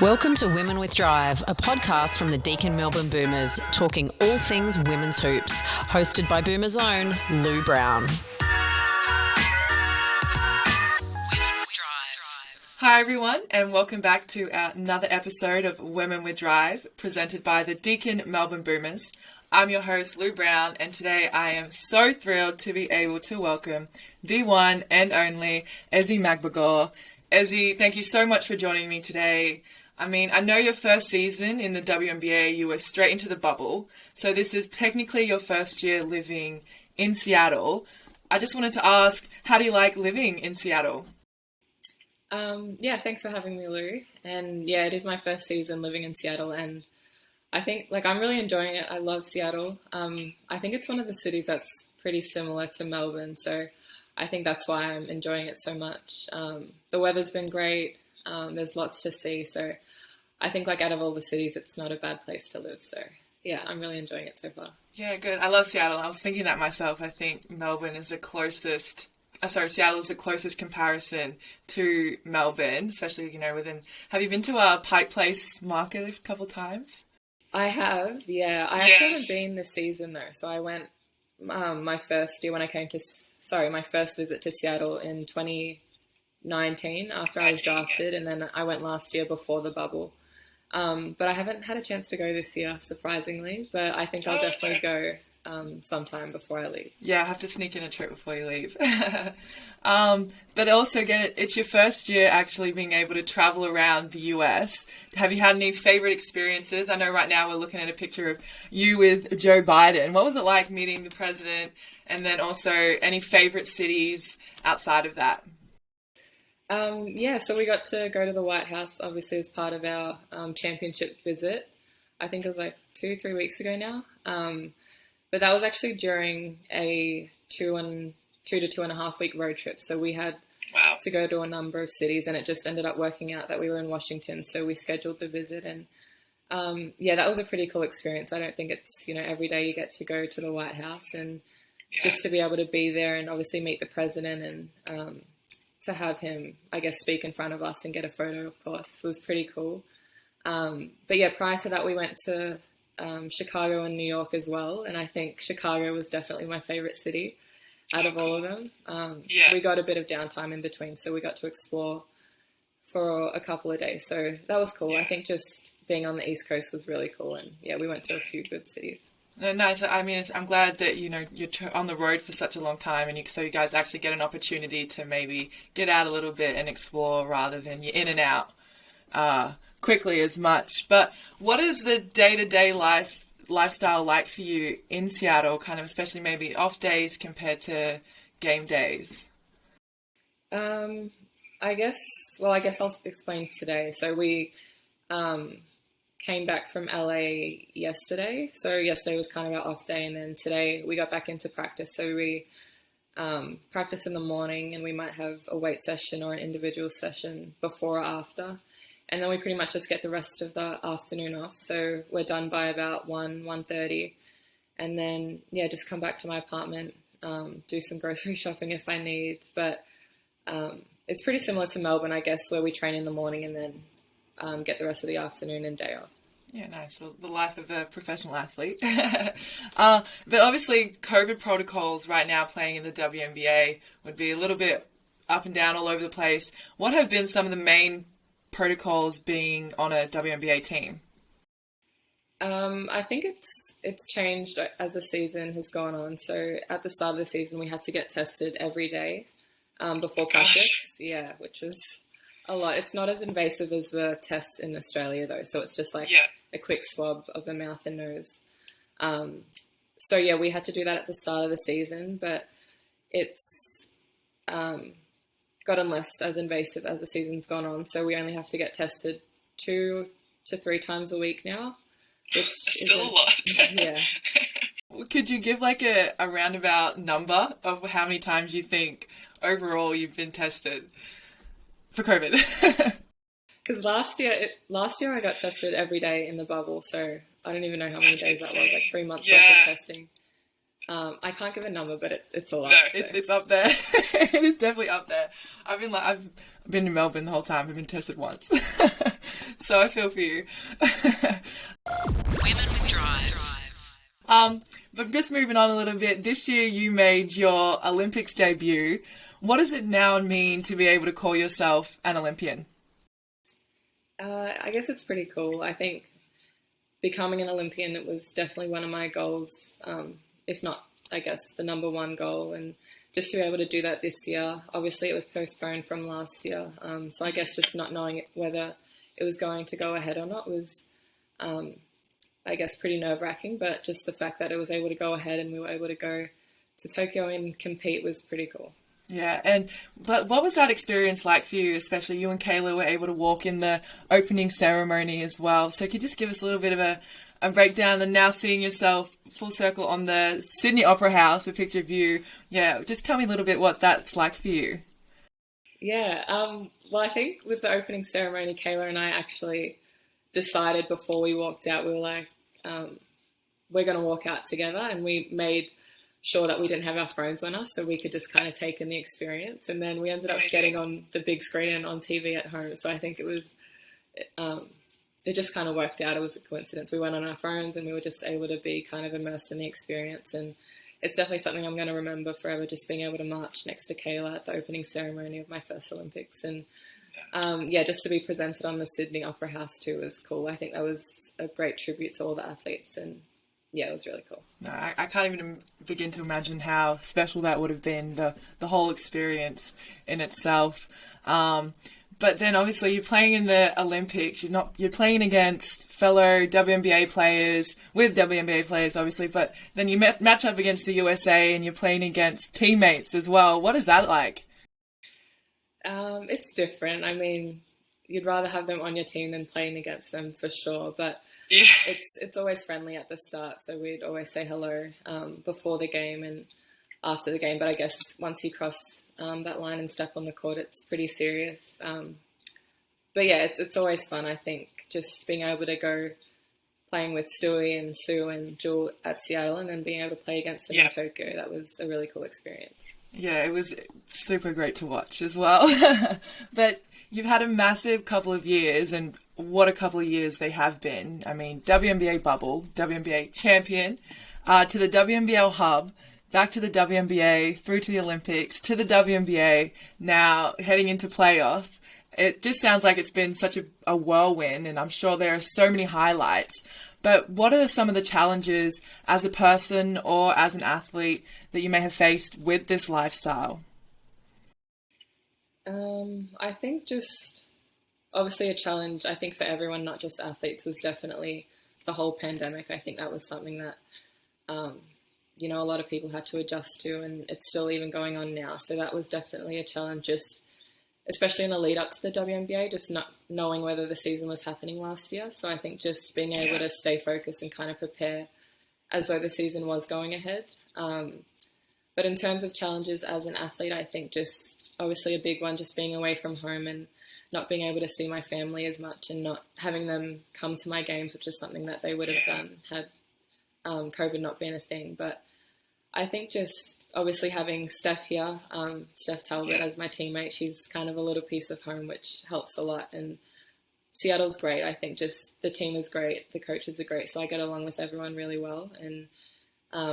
Welcome to Women with Drive, a podcast from the Deakin Melbourne Boomers, talking all things women's hoops, hosted by Boomers' own Lou Brown. Hi everyone, and welcome back to another episode of Women with Drive, presented by the Deakin Melbourne Boomers. I'm your host, Lou Brown, and today I am so thrilled to be able to welcome the one and only Ezi Magbegor. Ezi, thank you so much for joining me today. I mean, I know your first season in the WNBA, you were straight into the bubble, so this is technically your first year living in Seattle. I just wanted to ask, how do you like living in Seattle? Thanks for having me, Lou. And yeah, it is my first season living in Seattle, and I think I'm really enjoying it. I love Seattle. I think it's one of the cities that's pretty similar to Melbourne, so I think that's why I'm enjoying it so much. The weather's been great. There's lots to see, so I think out of all the cities, it's not a bad place to live. So yeah, I'm really enjoying it so far. Yeah, good. I love Seattle. I was thinking that myself. I think Melbourne is Seattle is the closest comparison to Melbourne, especially, within... Have you been to a Pike Place market a couple times? I have, yeah. I actually haven't been this season, though. So I went my first visit to Seattle in 2019 after I was drafted, and then I went last year before the bubble. But I haven't had a chance to go this year, surprisingly, but I think I'll definitely go sometime before I leave. Yeah, I have to sneak in a trip before you leave. But also, again, it's your first year actually being able to travel around the US. Have you had any favorite experiences? I know right now we're looking at a picture of you with Joe Biden. What was it like meeting the president? And then also any favorite cities outside of that? So we got to go to the White House, obviously, as part of our championship visit. I think it was 2-3 weeks ago now. But that was actually during a 2 to 2.5 week road trip. So we had to go to a number of cities, and it just ended up working out that we were in Washington. So we scheduled the visit, and that was a pretty cool experience. I don't think it's, every day you get to go to the White House, and just to be able to be there and obviously meet the president and to have him, I guess, speak in front of us and get a photo, of course, was pretty cool. Prior to that, we went to Chicago and New York as well, and I think Chicago was definitely my favorite city out of all of them. We got a bit of downtime in between, so we got to explore for a couple of days, so that was cool. I think just being on the East Coast was really cool, and we went to a few good cities. No, nice. I mean, I'm glad that, you're on the road for such a long time, and so you guys actually get an opportunity to maybe get out a little bit and explore rather than you're in and out quickly as much. But what is the day-to-day lifestyle like for you in Seattle, kind of especially maybe off days compared to game days? I guess I'll explain today. So we came back from LA yesterday. So yesterday was kind of our off day, and then today we got back into practice. So we practice in the morning, and we might have a weight session or an individual session before or after. And then we pretty much just get the rest of the afternoon off. So we're done by about 1:30. And then, just come back to my apartment, do some grocery shopping if I need. But it's pretty similar to Melbourne, I guess, where we train in the morning and then get the rest of the afternoon and day off. Yeah, nice. Well, the life of a professional athlete. But obviously, COVID protocols right now playing in the WNBA would be a little bit up and down all over the place. What have been some of the main protocols being on a WNBA team? I think it's changed as the season has gone on. So at the start of the season, we had to get tested every day before practice. Yeah, which was a lot. It's not as invasive as the tests in Australia, though. So it's just a quick swab of the mouth and nose. We had to do that at the start of the season, but it's gotten less as invasive as the season's gone on. So we only have to get tested 2 to 3 times a week now, which is still a lot. Yeah. Could you give a roundabout number of how many times you think overall you've been tested for COVID? Because last year I got tested every day in the bubble, so I don't even know how many days that was, 3 months worth of testing. I can't give a number, but it's a lot. No, it's up there. It is definitely up there. I've been in Melbourne the whole time. I've been tested once, so I feel for you. Women with Drive. But just moving on a little bit, this year you made your Olympics debut. What does it now mean to be able to call yourself an Olympian? I guess it's pretty cool. I think becoming an Olympian, it was definitely one of my goals, if not, I guess, the number one goal. And just to be able to do that this year, obviously it was postponed from last year. So I guess just not knowing whether it was going to go ahead or not was, I guess, pretty nerve-wracking. But just the fact that it was able to go ahead and we were able to go to Tokyo and compete was pretty cool. Yeah, but what was that experience like for you, especially you and Kayla were able to walk in the opening ceremony as well. So could you just give us a little bit of a breakdown, and now seeing yourself full circle on the Sydney Opera House, a picture of you. Yeah, just tell me a little bit what that's like for you. Yeah, well, I think with the opening ceremony, Kayla and I actually decided before we walked out, we were like, we're going to walk out together, and we made sure that we didn't have our phones on us so we could just kind of take in the experience. And then we ended up getting on the big screen and on TV at home. So I think it just kind of worked out. It was a coincidence. We went on our phones and we were just able to be kind of immersed in the experience. And it's definitely something I'm going to remember forever, just being able to march next to Kayla at the opening ceremony of my first Olympics. And just to be presented on the Sydney Opera House too was cool. I think that was a great tribute to all the athletes, and yeah, it was really cool. No, I can't even begin to imagine how special that would have been, the whole experience in itself. But then obviously you're playing in the Olympics. You're playing against fellow WNBA players, with WNBA players obviously, but then you match up against the USA and you're playing against teammates as well. What is that like? It's different. I mean, you'd rather have them on your team than playing against them for sure, but yeah, it's always friendly at the start, so we'd always say hello before the game and after the game. But I guess once you cross that line and step on the court, it's pretty serious. But yeah, it's always fun. I think just being able to go playing with Stewie and Sue and Jewel at Seattle, and then being able to play against them in Tokyo, that was a really cool experience. Yeah, it was super great to watch as well. But you've had a massive couple of years, and what a couple of years they have been. I mean, WNBA bubble, WNBA champion, to the WNBL hub, back to the WNBA, through to the Olympics, to the WNBA, now heading into playoff. It just sounds like it's been such a whirlwind, and I'm sure there are so many highlights. But what are some of the challenges as a person or as an athlete that you may have faced with this lifestyle? I think just obviously a challenge, I think for everyone, not just athletes, was definitely the whole pandemic. I think that was something that, a lot of people had to adjust to, and it's still even going on now. So that was definitely a challenge, just especially in the lead up to the WNBA, just not knowing whether the season was happening last year. So I think just being able to stay focused and kind of prepare as though the season was going ahead. But in terms of challenges as an athlete, I think just obviously a big one, just being away from home and not being able to see my family as much and not having them come to my games, which is something that they would have done had COVID not been a thing. But I think just obviously having Steph here, Steph Talbot as my teammate, she's kind of a little piece of home, which helps a lot. And Seattle's great. I think just the team is great. The coaches are great. So I get along with everyone really well. And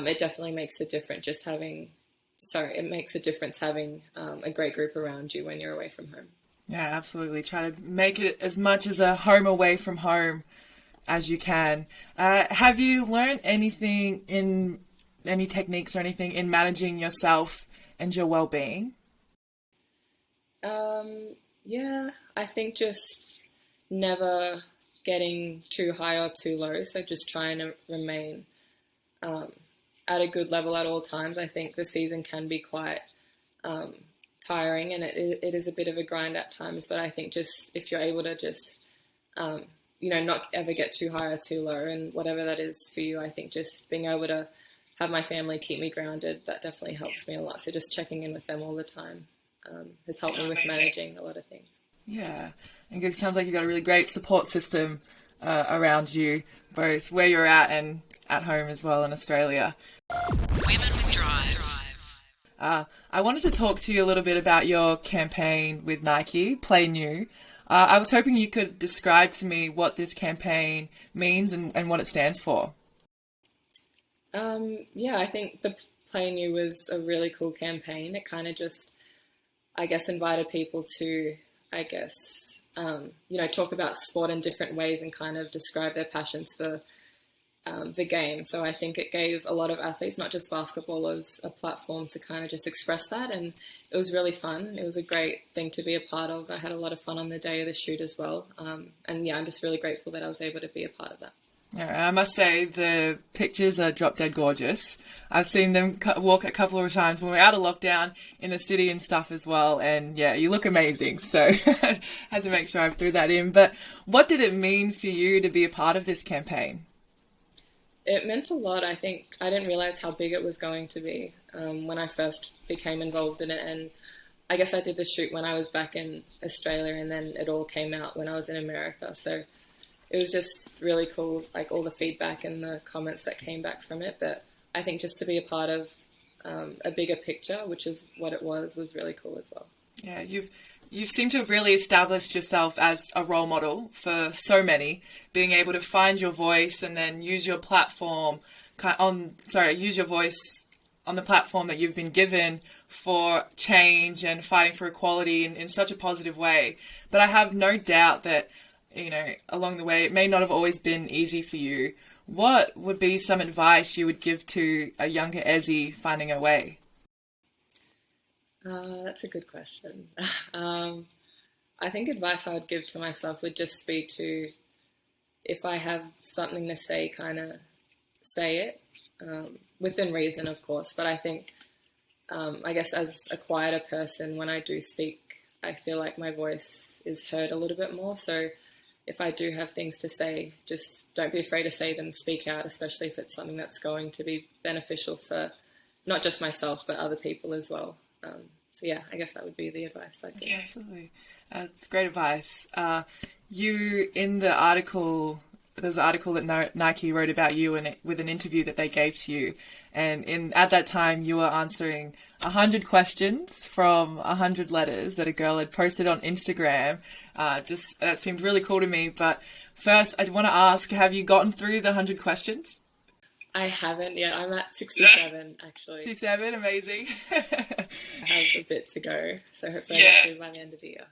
it definitely makes a difference having a great group around you when you're away from home. Yeah, absolutely. Try to make it as much as a home away from home as you can. Have you learned anything any techniques or anything in managing yourself and your well-being? Yeah, I think just never getting too high or too low. So just trying to remain at a good level at all times. I think the season can be quite tiring, and it is a bit of a grind at times. But I think just if you're able to just, not ever get too high or too low, and whatever that is for you, I think just being able to have my family keep me grounded, that definitely helps me a lot. So just checking in with them all the time has helped me with managing a lot of things. Yeah, and it sounds like you've got a really great support system around you, both where you're at and at home as well in Australia. Women with Drive. I wanted to talk to you a little bit about your campaign with Nike, Play New. I was hoping you could describe to me what this campaign means and what it stands for. Yeah, I think the Play New was a really cool campaign. It kind of just, I guess, invited people to, talk about sport in different ways and kind of describe their passions for the game. So I think it gave a lot of athletes, not just basketballers, a platform to kind of just express that. And it was really fun. It was a great thing to be a part of. I had a lot of fun on the day of the shoot as well. I'm just really grateful that I was able to be a part of that. Yeah, I must say the pictures are drop dead gorgeous. I've seen them walk a couple of times when we're out of lockdown in the city and stuff as well. And yeah, you look amazing. So had to make sure I threw that in. But what did it mean for you to be a part of this campaign? It meant a lot. I think I didn't realize how big it was going to be when I first became involved in it. And I guess I did the shoot when I was back in Australia, and then it all came out when I was in America. So it was just really cool, like all the feedback and the comments that came back from it. But I think just to be a part of a bigger picture, which is what it was really cool as well. Yeah, you've seemed to have really established yourself as a role model for so many, being able to find your voice and then use your platform use your voice on the platform that you've been given for change and fighting for equality in such a positive way. But I have no doubt that, along the way, it may not have always been easy for you. What would be some advice you would give to a younger Ezi finding her way? That's a good question. I think advice I would give to myself would just be to, if I have something to say, kind of say it, within reason, of course. But I think, I guess as a quieter person, when I do speak, I feel like my voice is heard a little bit more. So if I do have things to say, just don't be afraid to say them, speak out, especially if it's something that's going to be beneficial for not just myself, but other people as well. I guess that would be the advice I'd give. Yeah, absolutely. It's great advice. You, in the article, there's an article that Nike wrote about you with an interview that they gave to you. And at that time, you were answering 100 questions from 100 letters that a girl had posted on Instagram. That seemed really cool to me. But first, I'd want to ask, have you gotten through the 100 questions? I haven't yet. I'm at 67, actually. 67, amazing. I have a bit to go, so hopefully I'll get through by the end of the year.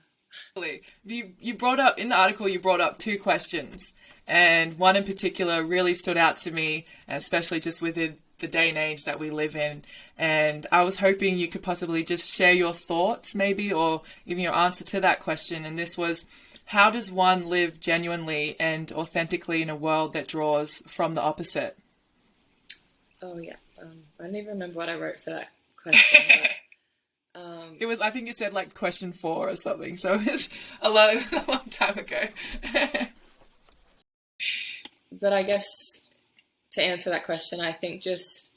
You brought up, in the article, you brought up 2 questions, and one in particular really stood out to me, especially just within the day and age that we live in. And I was hoping you could possibly just share your thoughts, maybe, or even your answer to that question. And this was, how does one live genuinely and authentically in a world that draws from the opposite? Oh, yeah. I don't even remember what I wrote for that question. But, it was, I think it said like question 4 or something. So it was a long time ago. But I guess to answer that question, I think just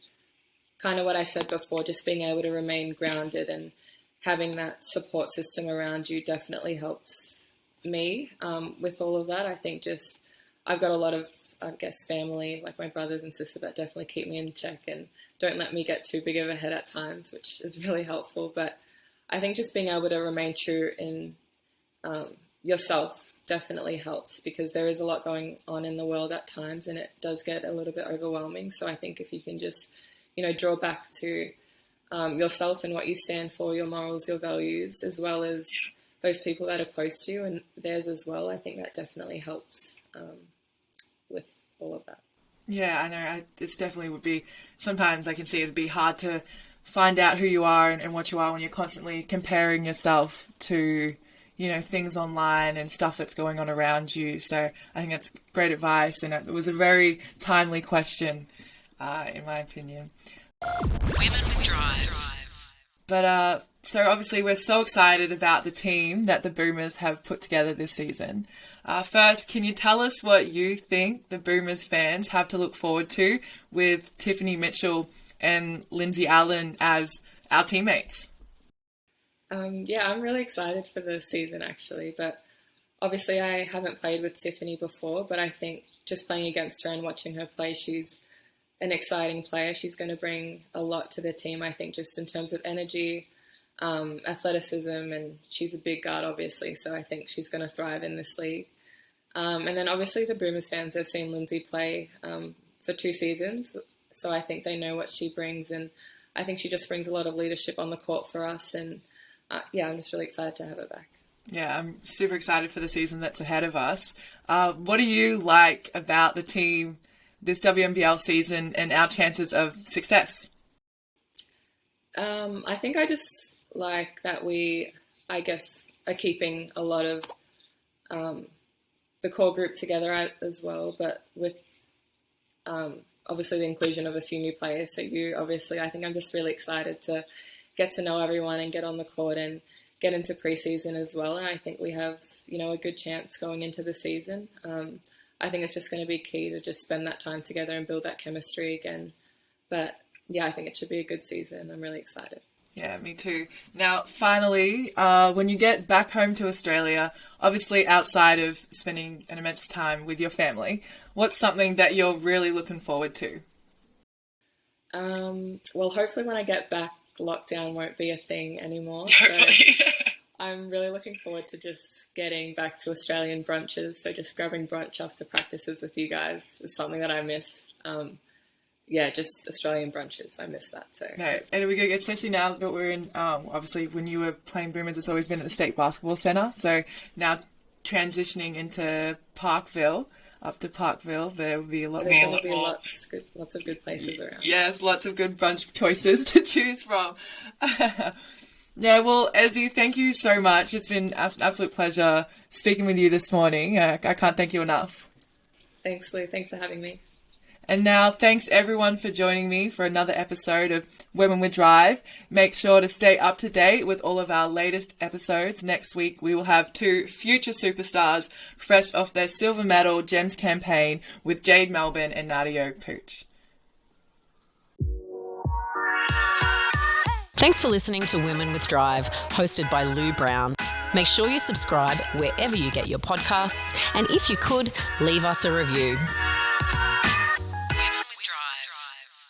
kind of what I said before, just being able to remain grounded and having that support system around you definitely helps me with all of that. I think just I've got a lot of, family, like my brothers and sisters, that definitely keep me in check and don't let me get too big of a head at times, which is really helpful. But I think just being able to remain true in yourself definitely helps, because there is a lot going on in the world at times and it does get a little bit overwhelming. So I think if you can just, draw back to yourself and what you stand for, your morals, your values, as well as those people that are close to you and theirs as well, I think that definitely helps with all of that. Yeah, I know. It's definitely would be, sometimes I can see it'd be hard to find out who you are and what you are when you're constantly comparing yourself to, things online and stuff that's going on around you. So I think that's great advice, and it was a very timely question, in my opinion. Women with Drive. But so obviously we're so excited about the team that the Boomers have put together this season. First, can you tell us what you think the Boomers fans have to look forward to with Tiffany Mitchell and Lindsay Allen as our teammates? I'm really excited for the season, actually. But obviously I haven't played with Tiffany before, but I think just playing against her and watching her play, she's an exciting player. She's going to bring a lot to the team, I think, just in terms of energy, athleticism, and she's a big guard, obviously, so I think she's going to thrive in this league. And then obviously the Boomers fans have seen Lindsay play for 2 seasons, so I think they know what she brings, and I think she just brings a lot of leadership on the court for us, and I'm just really excited to have her back. Yeah, I'm super excited for the season that's ahead of us. What do you like about the team this WNBL season and our chances of success? I think I just like that we, I guess, are keeping a lot of the core group together as well, but with obviously the inclusion of a few new players. So I think I'm just really excited to get to know everyone and get on the court and get into preseason as well. And I think we have, a good chance going into the season. I think it's just going to be key to just spend that time together and build that chemistry again. But yeah, I think it should be a good season. I'm really excited. Yeah, me too. Now, finally, when you get back home to Australia, obviously outside of spending an immense time with your family, what's something that you're really looking forward to? Well, hopefully when I get back, lockdown won't be a thing anymore. Hopefully. So I'm really looking forward to just getting back to Australian brunches. So just grabbing brunch after practices with you guys is something that I miss. Just Australian brunches. I miss that too. No, and it'll be good, especially now that we're in, obviously when you were playing Boomers, it's always been at the State Basketball Centre. So now transitioning into Parkville, there will be a lot more. There's going to be lots of good places around. Yes, lots of good brunch choices to choose from. Yeah, well, Ezi, thank you so much. It's been an absolute pleasure speaking with you this morning. I can't thank you enough. Thanks, Lou. Thanks for having me. And now, thanks everyone for joining me for another episode of Women with Drive. Make sure to stay up to date with all of our latest episodes. Next week, we will have 2 future superstars fresh off their silver medal GEMS campaign with Jade Melbourne and Nadia Pooch. Thanks for listening to Women with Drive, hosted by Lou Brown. Make sure you subscribe wherever you get your podcasts, and if you could, leave us a review.